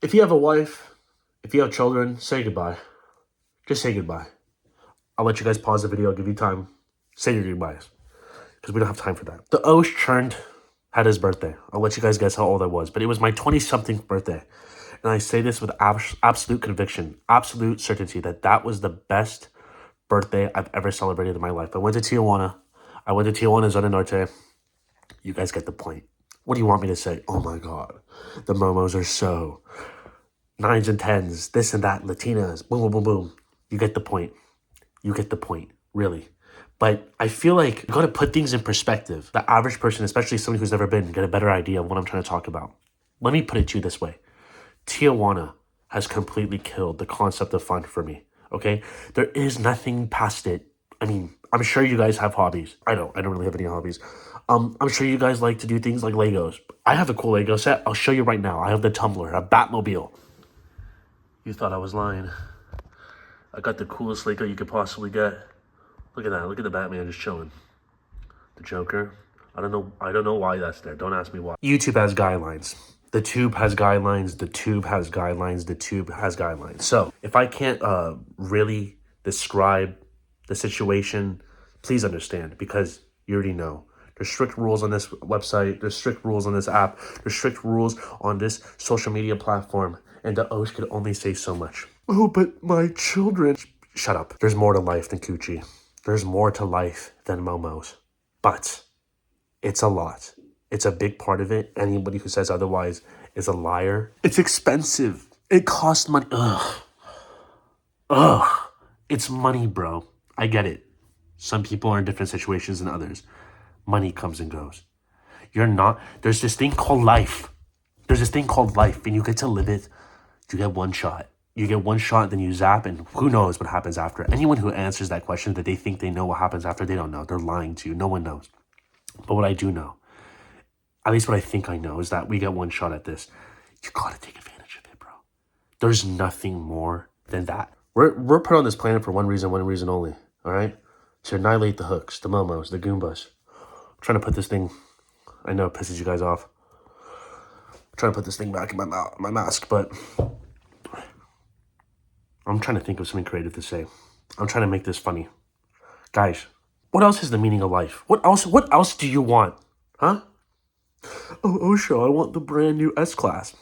If you have a wife, if you have children, say goodbye. Just say goodbye. I'll let you guys pause the video. I'll give you time. Say your goodbyes. Because we don't have time for that. The Osh had his birthday. I'll let you guys guess how old I was. But it was my 20-something birthday. And I say this with absolute conviction, absolute certainty that that was the best birthday I've ever celebrated in my life. I went to Tijuana. I went to Tijuana, Zona Norte. You guys get the point. What do you want me to say? Oh my God. The momos are so 9s and 10s, this and that, Latinas, boom, boom, boom, boom. You get the point. You get the point, really. But I feel like you got to put things in perspective. The average person, especially someone who's never been, get a better idea of what I'm trying to talk about. Let me put it to you this way. Tijuana has completely killed the concept of fun for me, okay? There is nothing past it. I mean, I'm sure you guys have hobbies. I don't really have any hobbies. I'm sure you guys like to do things like Legos. I have a cool Lego set. I'll show you right now. I have the Tumbler, a Batmobile. You thought I was lying. I got the coolest Lego you could possibly get. Look at that. Look at the Batman just chilling. The Joker. I don't know why that's there. Don't ask me why. YouTube has guidelines. The tube has guidelines. The tube has guidelines. The tube has guidelines. So if I can't really describe the situation, please understand, because you already know. There's strict rules on this website. There's strict rules on this app. There's strict rules on this social media platform. And the Osh could only say so much. Oh, but my children. Shut up. There's more to life than coochie. There's more to life than momos. But it's a lot. It's a big part of it. Anybody who says otherwise is a liar. It's expensive. It costs money. Ugh. It's money, bro. I get it. Some people are in different situations than others. Money comes and goes. There's this thing called life. There's this thing called life, and you get to live it. You get one shot. You get one shot, then you zap, and who knows what happens after. Anyone who answers that question that they think they know what happens after, they don't know. They're lying to you. No one knows. But what I do know, at least what I think I know, is that we get one shot at this. You gotta take advantage of it, bro. There's nothing more than that. We're put on this planet for one reason only, all right? To annihilate the hooks, the momos, the goombas. I'm trying to put this thing, I know it pisses you guys off. I'm trying to put this thing back in my mask, but I'm trying to think of something creative to say. I'm trying to make this funny. Guys, what else is the meaning of life? What else do you want? Huh? Oh, Osho, I want the brand new S-Class.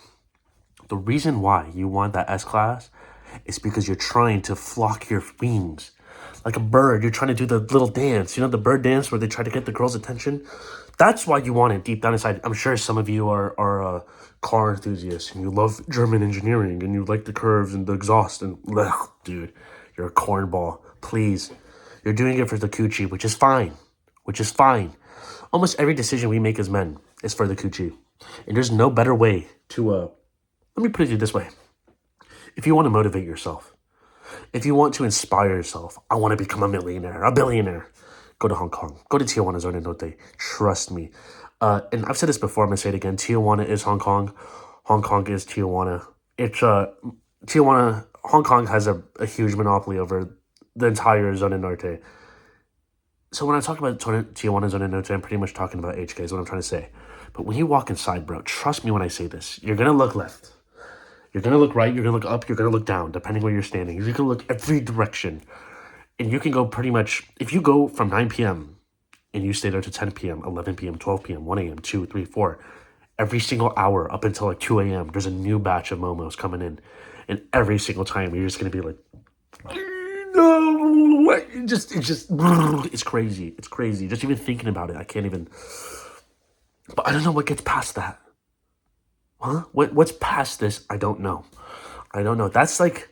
The reason why you want that S-Class is because you're trying to flock your wings. Like a bird, you're trying to do the little dance. You know, the bird dance where they try to get the girl's attention? That's why you want it deep down inside. I'm sure some of you are car enthusiasts and you love German engineering and you like the curves and the exhaust and dude, you're a cornball. Please. You're doing it for the coochie, which is fine. Almost every decision we make as men is for the coochie. And there's no better way to, let me put it this way. If you want to motivate yourself, if you want to inspire yourself, I want to become a millionaire, a billionaire, go to Hong Kong. Go to Tijuana, Zona Norte. Trust me. And I've said this before, I'm going to say it again. Tijuana is Hong Kong. Hong Kong is Tijuana. Tijuana, Hong Kong has a huge monopoly over the entire Zona Norte. So when I talk about Tijuana, Zona Norte, I'm pretty much talking about HK is what I'm trying to say. But when you walk inside, bro, trust me when I say this. You're going to look left. You're going to look right. You're going to look up. You're going to look down, depending where you're standing. You're going to look every direction. And you can go pretty much, if you go from 9 p.m. and you stay there to 10 p.m., 11 p.m., 12 p.m., 1 a.m., 2, 3, 4, every single hour up until like 2 a.m., there's a new batch of momos coming in. And every single time, you're just going to be like, no, what? It's crazy. It's crazy. Just even thinking about it, I can't even. But I don't know what gets past that. Huh? What's past this? I don't know. That's like,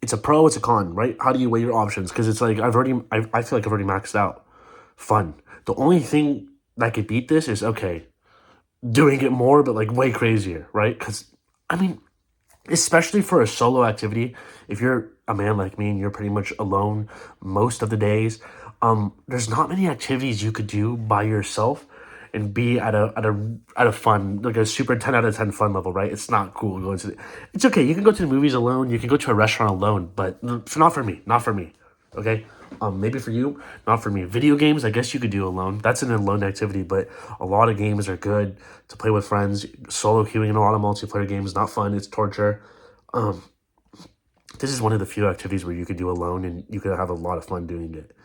it's a pro, it's a con, right? How do you weigh your options? Because it's like, I feel like I've already maxed out fun. The only thing that could beat this is, okay, doing it more, but like way crazier, right? Because, I mean, especially for a solo activity, if you're a man like me and you're pretty much alone most of the days, there's not many activities you could do by yourself and be at a fun, like a super 10 out of 10 fun level, right? It's not cool going to it's okay. You can go to the movies alone. You can go to a restaurant alone, but not for me, okay? Maybe for you, not for me. Video games, I guess you could do alone. That's an alone activity, but a lot of games are good to play with friends. Solo queuing in a lot of multiplayer games, not fun. It's torture. This is one of the few activities where you could do alone and you could have a lot of fun doing it.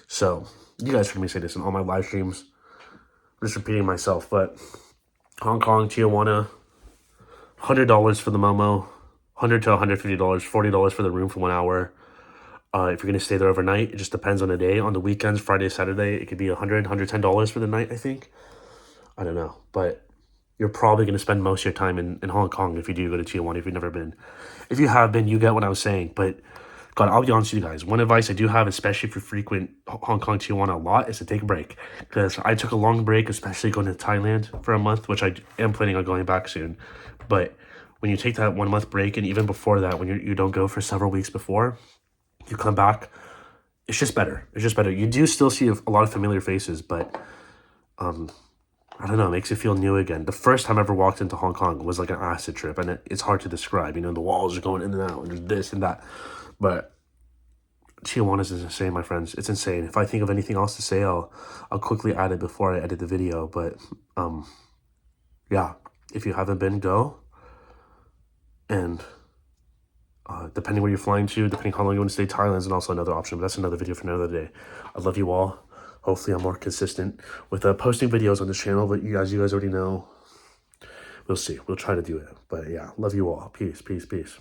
So, you guys heard me say this in all my live streams. I'm just repeating myself, but Hong Kong, Tijuana, $100 for the Momo, $100 to $150, $40 for the room for 1 hour. If you're going to stay there overnight, it just depends on the day. On the weekends, Friday, Saturday, it could be $100, $110 for the night, I think. I don't know. But you're probably going to spend most of your time in Hong Kong if you do go to Tijuana, if you've never been. If you have been, you get what I was saying. But, God, I'll be honest with you guys. One advice I do have, especially if you frequent Hong Kong, Tijuana a lot, is to take a break. Because I took a long break, especially going to Thailand for a month, which I am planning on going back soon. But when you take that 1 month break, and even before that, when you don't go for several weeks before, you come back, it's just better. It's just better. You do still see a lot of familiar faces, but I don't know, it makes you feel new again. The first time I ever walked into Hong Kong was like an acid trip, and it's hard to describe. You know, the walls are going in and out, and there's this and that. But Tijuana is insane, my friends. It's insane. If I think of anything else to say, I'll quickly add it before I edit the video. But yeah, if you haven't been, go. And depending where you're flying to, depending how long you want to stay, Thailand's and also another option, but that's another video for another day. I love you all. Hopefully I'm more consistent with posting videos on this channel, but you guys already know. We'll see. We'll try to do it. But yeah, love you all. Peace, peace, peace.